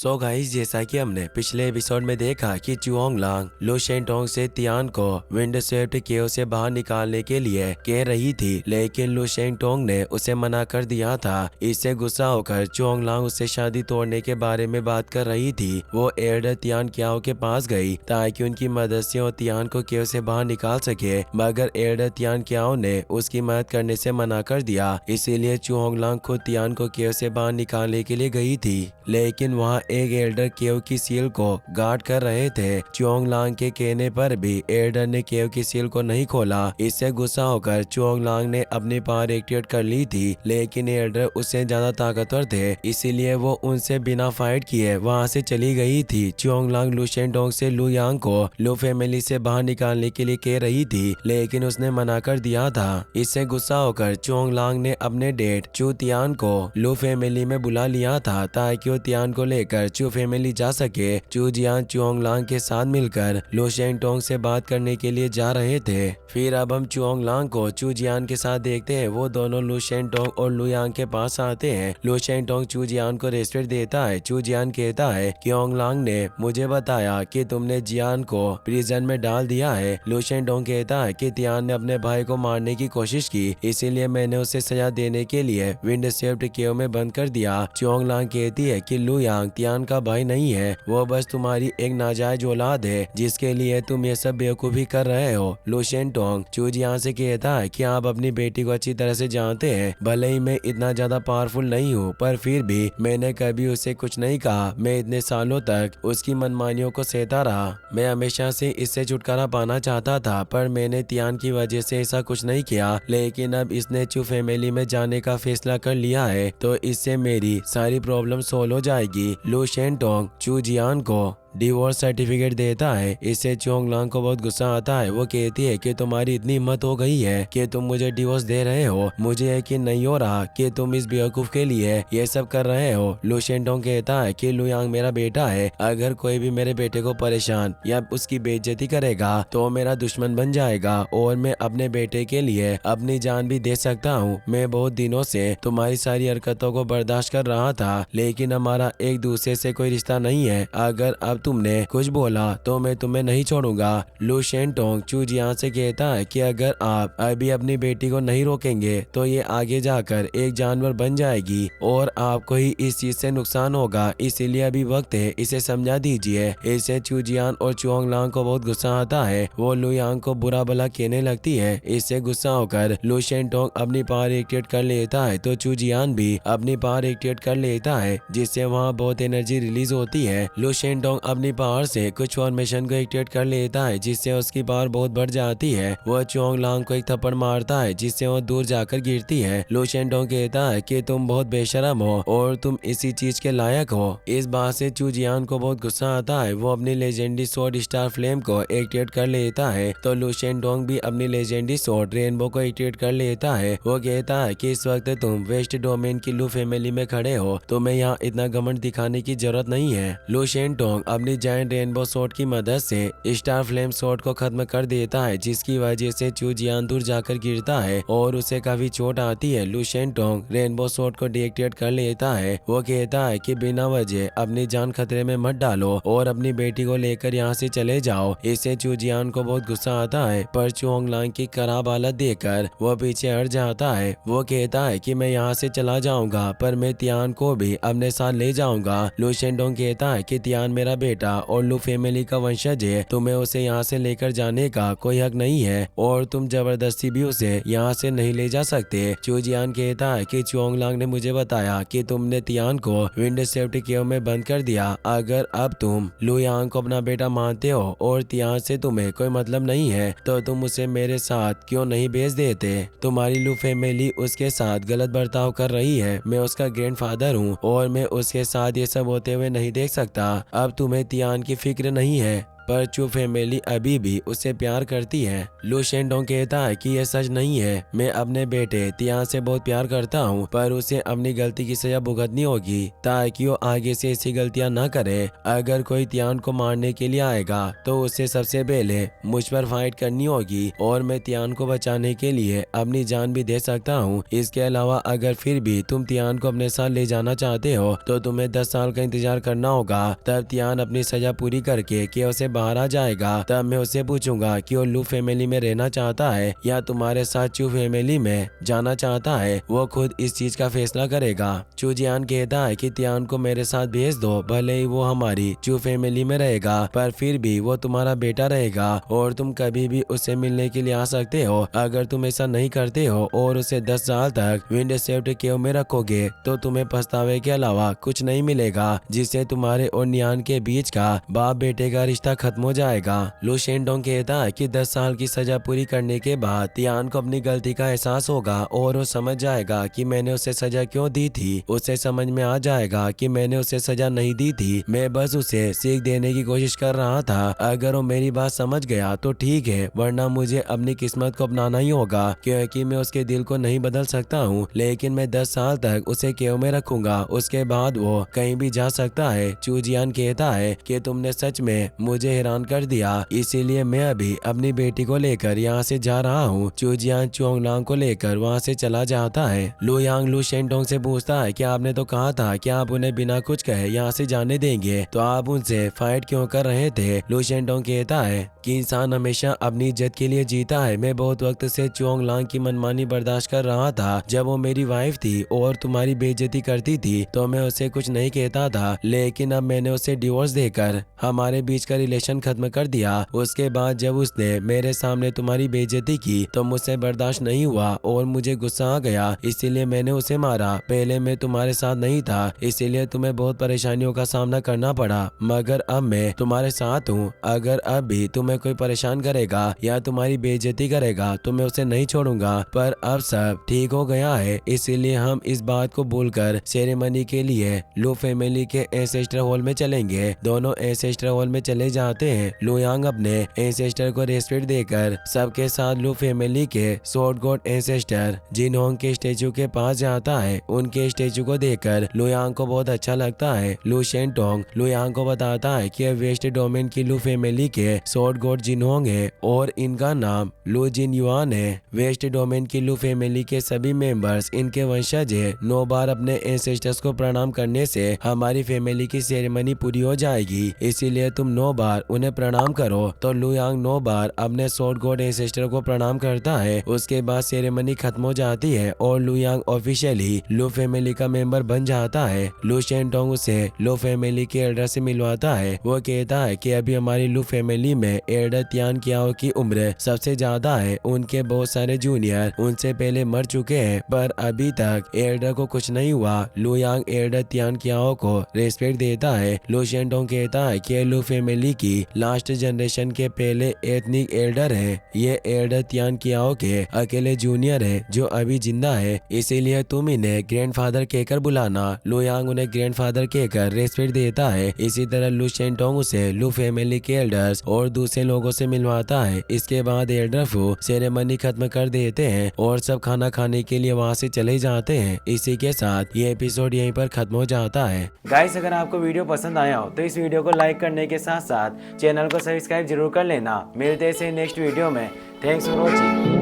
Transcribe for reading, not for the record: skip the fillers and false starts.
So guys, जैसा कि हमने पिछले एपिसोड में देखा कि चुओंग लांग लू शेंटोंग से तियान को विंड स्वेप्ट केव से बाहर निकालने के लिए कह रही थी, लेकिन लू शेंटोंग ने उसे मना कर दिया था। इससे गुस्सा होकर चुओंग लांग उससे शादी तोड़ने के बारे में बात कर रही थी। वो एल्डर तियान क्याओ के पास गई ताकि उनकी मदद से वो तियान को केव से बाहर निकाल सके, मगर एल्डर तियान क्याओ ने उसकी मदद करने से मना कर दिया। इसीलिए चुओंग लांग खुद तियान को केव से बाहर निकालने के लिए गई थी, लेकिन वहाँ एक एल्डर केव की सील को गार्ड कर रहे थे। चुओंग लांग के कहने पर भी एल्डर ने केव की सील को नहीं खोला। इससे गुस्सा होकर चुओंग लांग ने अपनी पावर एक्टिवेट कर ली थी, लेकिन एल्डर उससे ज्यादा ताकतवर थे, इसीलिए वो उनसे बिना फाइट किए वहाँ से चली गई थी। चुओंग लांग लू शेंडोंग से लू यांग को लू फैमिली से बाहर निकालने के लिए कह रही थी, लेकिन उसने मना कर दिया था। इससे गुस्सा होकर चुओंग लांग ने अपने डेट चू तियान को लू फैमिली में बुला लिया था ताकि वो तियान को लेकर चू फैमिली जा सके। चू जियान चुओंग लांग के साथ मिलकर लू शेंटोंग से बात करने के लिए जा रहे थे। फिर अब हम चुओंग लांग को चू जियान के साथ देखते हैं। वो दोनों लू शेंटोंग और लू यांग के पास आते हैं। लू शेंटोंग चू जियान को रेस्पेक्ट देता है। चू जियान कहता है कि ओंग लांग ने मुझे बताया कि तुमने जियान को प्रिजन में डाल दिया है। लू शेंटोंग कहता है कि तियान ने अपने भाई को मारने की कोशिश की, इसीलिए मैंने उसे सजा देने के लिए विंड स्वेप्ट केव में बंद कर दिया। चुओंग लांग कहती है कि लू यांग तियान का भाई नहीं है, वो बस तुम्हारी एक नाजायज औलाद है जिसके लिए तुम ये सब बेवकूफी कर रहे हो। लू शेंटोंग चू जियान से कहता है कि आप अपनी बेटी को अच्छी तरह से जानते हैं। भले ही मैं इतना ज्यादा पावरफुल नहीं हूँ, पर फिर भी मैंने कभी उसे कुछ नहीं कहा। मैं इतने सालों तक उसकी मनमानियों को सहता रहा। मैं हमेशा से इससे छुटकारा पाना चाहता था, पर मैंने तियान की वजह से ऐसा कुछ नहीं किया। लेकिन अब इसने चू फैमिली में जाने का फैसला कर लिया है, तो इससे मेरी सारी प्रॉब्लम सोल्व हो जाएगी। लू शेंटोंग चू जियान को डिवोर्स सर्टिफिकेट देता है। इससे चुओंग लांग को बहुत गुस्सा आता है। वो कहती है कि तुम्हारी इतनी हिम्मत हो गई है कि तुम मुझे डिवोर्स दे रहे हो। मुझे यकीन नहीं हो रहा कि तुम इस बेवकूफ के लिए ये सब कर रहे हो। लू शेंटोंग कहता है कि लू यांग मेरा बेटा है, अगर कोई भी मेरे बेटे को परेशान या उसकी बेइज्जती करेगा तो मेरा दुश्मन बन जाएगा, और मैं अपने बेटे के लिए अपनी जान भी दे सकता हूँ। मैं बहुत दिनों से तुम्हारी सारी हरकतों को बर्दाश्त कर रहा था, लेकिन हमारा एक दूसरे से कोई रिश्ता नहीं है। अगर अब तुमने कुछ बोला तो मैं तुम्हें नहीं छोड़ूंगा। लू शेंटोंग चू जियान से कहता है कि अगर आप अभी अपनी बेटी को नहीं रोकेंगे तो ये आगे जाकर एक जानवर बन जाएगी और आपको ही इस चीज से नुकसान होगा, इसीलिए अभी वक्त है, इसे समझा दीजिए। इससे चू जियान और चुओंग लांग को बहुत गुस्सा आता है। वो लू यांग को बुरा भला कहने लगती है। इससे गुस्सा होकर लू शेंटोंग अपनी पावर एक्टिवेट कर लेता है, तो चू जियान भी अपनी पावर एक्टिवेट कर लेता है, जिससे वहाँ बहुत एनर्जी रिलीज होती है। लू शेंटोंग अपनी पावर से कुछ फॉर्मेशन को एक्टिवेट कर लेता है, जिससे उसकी पावर बहुत बढ़ जाती है। वह चुओंग लांग को एक थप्पड़ मारता है, जिससे वो दूर जाकर गिरती है। लू शेंटोंग कहता है कि तुम बहुत बेशरम हो और तुम इसी चीज के लायक हो। इस बात से चू जियान को बहुत गुस्सा आता है। वो अपनी लेजेंडरी स्वॉर्ड स्टार फ्लेम को एक्टिवेट कर लेता है, तो लू शेंटोंग भी अपनी लेजेंडरी स्वॉर्ड रेनबो को एक्टिवेट कर लेता है। वो कहता है कि इस वक्त तुम वेस्ट डोमेन की लू फैमिली में खड़े हो, तुम्हें यहाँ इतना घमंड दिखाने की जरूरत नहीं है। लू शेंटोंग अपनी जायंट रेनबो स्वॉर्ड की मदद से स्टार फ्लेम स्वॉर्ड को खत्म कर देता है, जिसकी वजह से चू जियान दूर जाकर गिरता है और उसे काफी चोट आती है। लू शेंटोंग रेनबो स्वॉर्ड को डीएक्टिवेट कर लेता है। वो कहता है कि बिना वजह अपनी जान खतरे में मत डालो और अपनी बेटी को लेकर यहाँ से चले जाओ। इससे चू जियान को बहुत गुस्सा आता है, पर चुओंग लांग की खराब हालत देखकर वो पीछे हट जाता है। वो कहता है कि मैं यहाँ से चला जाऊंगा, पर मैं तियान को भी अपने साथ ले जाऊंगा। लू शेंटोंग कहता है कि तियान मेरा बेटा और लू फैमिली का वंशज है, तुम्हें उसे यहाँ से लेकर जाने का कोई हक नहीं है और तुम जबरदस्ती भी उसे यहाँ से नहीं ले जा सकते। चू जियान कहता है कि चुओंग लांग ने मुझे बताया कि तुमने तियान को विंड स्वेप्ट केव में बंद कर दिया। अगर अब तुम लू यांग को अपना बेटा मानते हो और तियान से तुम्हें कोई मतलब नहीं है, तो तुम उसे मेरे साथ क्यों नहीं भेज देते। तुम्हारी लू फैमिली उसके साथ गलत बर्ताव कर रही है। मैं उसका ग्रैंडफादर हूँ और मैं उसके साथ ये सब होते हुए नहीं देख सकता। अब तुम्हें तियान की फिक्र नहीं है। पर चू फैमिली अभी भी उससे प्यार करती है। लू शेंडोंग कहता है कि यह सच नहीं है, मैं अपने बेटे तियान से बहुत प्यार करता हूँ, पर उसे अपनी गलती की सजा भुगतनी होगी ताकि वो आगे से ऐसी गलतियां न करे। अगर कोई तियान को मारने के लिए आएगा तो उसे सबसे पहले मुझ पर फाइट करनी होगी और मैं तियान को बचाने के लिए अपनी जान भी दे सकता हूँ। इसके अलावा अगर फिर भी तुम तियान को अपने साथ ले जाना चाहते हो तो तुम्हें 10 साल का इंतजार करना होगा। तब तियान अपनी सजा पूरी करके केओ से बाहर आ जाएगा। तब मैं उससे पूछूंगा कि वो लू फैमिली में रहना चाहता है या तुम्हारे साथ चू फैमिली में जाना चाहता है। वो खुद इस चीज का फैसला करेगा। चू जियान कहता है कि तियान को मेरे साथ भेज दो, भले ही वो हमारी चू फैमिली में रहेगा पर फिर भी वो तुम्हारा बेटा रहेगा और तुम कभी भी उससे मिलने के लिए आ सकते हो। अगर तुम ऐसा नहीं करते हो और उसे 10 साल तक विंडसेफ्ट केव में रखोगे तो तुम्हें पछतावे के अलावा कुछ नहीं मिलेगा, जिससे तुम्हारे और नियान के बीच का बाप बेटे का रिश्ता खत्म हो जाएगा। लू शेंडोंग कहता है कि 10 साल की सजा पूरी करने के बाद तियान को अपनी गलती का एहसास होगा और वो समझ जाएगा कि मैंने उसे सजा क्यों दी थी। उसे समझ में आ जाएगा कि मैंने उसे सजा नहीं दी थी, मैं बस उसे सीख देने की कोशिश कर रहा था। अगर वो मेरी बात समझ गया तो ठीक है, वरना मुझे अपनी किस्मत को अपनाना ही होगा, क्योंकि मैं उसके दिल को नहीं बदल सकता हूँ। लेकिन मैं 10 साल तक उसे केव में रखूंगा, उसके बाद वो कहीं भी जा सकता है। चू जियान कहता है कि तुमने सच में मुझे हैरान कर दिया, इसीलिए मैं अभी अपनी बेटी को लेकर यहाँ से जा रहा हूँ। चू जियान चुओंगलांग को लेकर वहाँ से चला जाता है। लू यांग लू शेंडोंग से पूछता है कि आपने तो कहा था कि आप उन्हें बिना कुछ कहे यहाँ से जाने देंगे, तो आप उनसे फाइट क्यों कर रहे थे? लू शेंडोंग कहता है कि इंसान हमेशा अपनी इज्जत के लिए जीता है। मैं बहुत वक्त से चुओंगलांग की मनमानी बर्दाश्त कर रहा था। जब वो मेरी वाइफ थी और तुम्हारी बेइज्जती करती थी तो मैं उसे कुछ नहीं कहता था, लेकिन अब मैंने उसे डिवोर्स देकर हमारे बीच का रिलेशन खत्म कर दिया। उसके बाद जब उसने मेरे सामने तुम्हारी बेइज्जती की तो मुझसे बर्दाश्त नहीं हुआ और मुझे गुस्सा आ गया, इसीलिए मैंने उसे मारा। पहले मैं तुम्हारे साथ नहीं था, इसीलिए तुम्हें बहुत परेशानियों का सामना करना पड़ा, मगर अब मैं तुम्हारे साथ हूँ। अगर अब भी तुम्हें कोई परेशान करेगा या तुम्हारी बेइज्जती करेगा तो मैं उसे नहीं छोड़ूंगा। पर अब सब ठीक हो गया है, इसीलिए हम इस बात को भूलकर सेरेमनी के लिए लू फैमिली के एंसेस्टर हॉल में चलेंगे। दोनों एंसेस्टर हॉल में चले जाते हैं। लू यांग अपने एंसेस्टर को रेस्पेक्ट देकर सबके साथ लू फैमिली के शॉर्ट गॉड एंसेस्टर जिनहोंग के स्टेचू के पास जाता है। उनके स्टेचू को देखकर लू यांग को बहुत अच्छा लगता है। लू शेंटोंग लू यांग को बताता है कि वेस्ट डोमेन की लू फैमिली के शॉर्ट गॉड जिनहोंग है और इनका नाम लू जिन युआन है। वेस्ट डोमेन की लू फैमिली के सभी मेंबर्स इनके वंशज है। 9 बार अपने एंसेस्टर्स को प्रणाम करने से हमारी फैमिली की सेरेमनी पूरी हो जाएगी, इसीलिए तुम 9 बार उन्हें प्रणाम करो। तो लू यांग 9 बार अपने शॉर्ट गॉड एंसेस्टर को प्रणाम करता है। उसके बाद सेरेमनी खत्म हो जाती है और लू यांग ऑफिशियली लू फैमिली का मेंबर बन जाता है। लू शेंटोंग उसे लू फैमिली के एल्डर से मिलवाता है। वो कहता है कि अभी हमारी लू फैमिली में एल्डर तियान कियाओ की उम्र सबसे ज्यादा है। उनके बहुत सारे जूनियर उनसे पहले मर चुके हैं, पर अभी तक एल्डर को कुछ नहीं हुआ। लू यांग एल्डर तियान कियाओ को रेस्पेक्ट देता है। लू शेंटोंग कहता है कि लू फैमिली की लास्ट जनरेशन के पहले एथनिक एल्डर है। ये एल्डर तियान कियाओ के अकेले जूनियर है जो अभी जिंदा है, इसीलिए तुम इन्हें ग्रैंडफादर कहकर बुलाना। लू यांग उन्हें ग्रैंडफादर कहकर रेस्पेक्ट देता है। इसी तरह लू शेंटोंग उसे लू फैमिली के एल्डर्स और दूसरे लोगों से मिलवाता है। इसके बाद एल्डर फू सेरेमनी खत्म कर देते हैं और सब खाना खाने के लिए वहाँ से चले जाते हैं। इसी के साथ ये एपिसोड यहीं पर खत्म हो जाता है। गाइस, अगर आपको वीडियो पसंद आया हो तो इस वीडियो को लाइक करने के साथ साथ चैनल को सब्सक्राइब जरूर कर लेना। मिलते हैं नेक्स्ट वीडियो में। Thanks for watching.